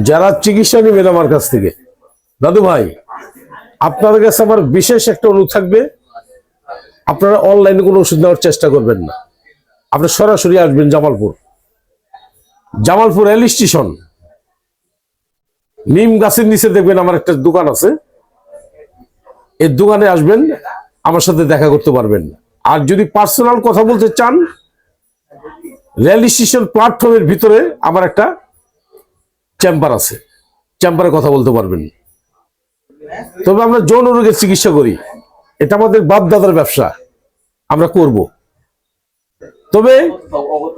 যারা চিকিৎসা নেবেন আমার কাছ থেকে, দাদু ভাই আপনাদের কাছে আমার বিশেষ একটা অনুরোধ থাকবে, আপনারা অনলাইনে কোনো ওষুধ নেওয়ার চেষ্টা করবেন না। আপনি সরাসরি আসবেন জামালপুর রেল স্টেশন, নিম গাছের নিচে দেখবেন আমার একটা দোকান আছে, এই দোকানে আসবেন, আমার সাথে দেখা করতে পারবেন। আর যদি পার্সোনাল কথা বলতে চান, রেল স্টেশন প্ল্যাটফর্মের ভিতরে আমার একটা চেম্বার আছে, চেম্বারে কথা বলতে পারবেন। তবে আমরা যৌন রোগের চিকিৎসা করি, এটা আমাদের বাপ দাদার ব্যবসা, আমরা করব। তবে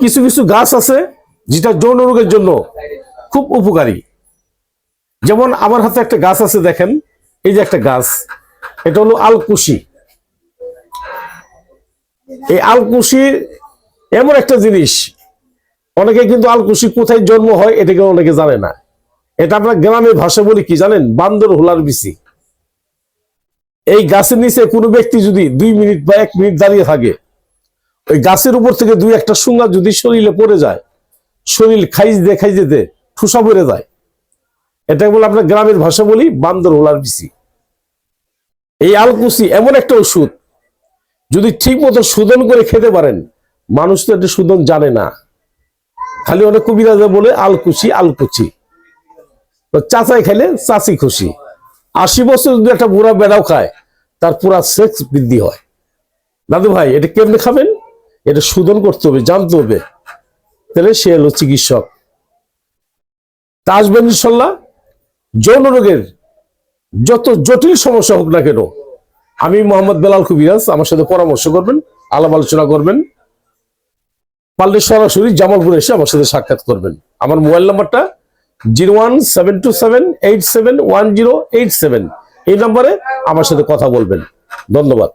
কিছু কিছু গাছ আছে যেটা যৌন রোগের জন্য খুব উপকারী। যেমন আমার হাতে একটা গাছ আছে, দেখেন এই যে একটা গাছ, এটা হলো আলকুশি। এই আলকুশি এমন একটা জিনিস, অনেকে কিন্তু আলকুশি কোথায় জন্ম হয় এটাকে অনেকে জানে না। এটা আমরা গ্রামের ভাষা বলি কি জানেন? বান্দর হোলার বিচি। এই গাছের নিচে কোনো ব্যক্তি যদি 2 মিনিট বা 1 মিনিট দাঁড়িয়ে থাকে, ওই গাছের উপর থেকে 2-1টা শুঙ্গা যদি শরীরে পড়ে যায়, শরীর খাই যেতে ঠুসা পড়ে যায়। এটা বলে আমরা গ্রামের ভাষা বলি বান্দর হোলার বিচি। এই আলকুশি এমন একটা ওষুধ, যদি ঠিক মতো শোধন করে খেতে পারেন, মানুষ তো এটা শোধন জানে না, খালি অনেক কবিরাজা বলে আলকুচি আলকুচি, তো চাচাই খাইলে চাচি খুশি। 80 বছর যদি একটা বুড়া বেড়াও খায়, তার পুরা সেক্স বৃদ্ধি হয়। দাদু ভাই এটা কেমনে খাবেন? এটা শোধন করতে হবে, জানতে হবে, তাহলে সে হলো চিকিৎসক। তা আসবেন ইনশাল্লাহ। যৌন রোগের যত জটিল সমস্যা হোক না কেন, আমি মোহাম্মদ বেলাল কবিরাজ, আমার সাথে পরামর্শ করবেন, আলাপ আলোচনা করবেন, পারলে সরাসরি জামালপুরে এসে আমার সাথে সাক্ষাৎ করবেন। আমার মোবাইল নাম্বারটা 01727871087, এই নম্বরে আমার সাথে কথা বলবেন। ধন্যবাদ।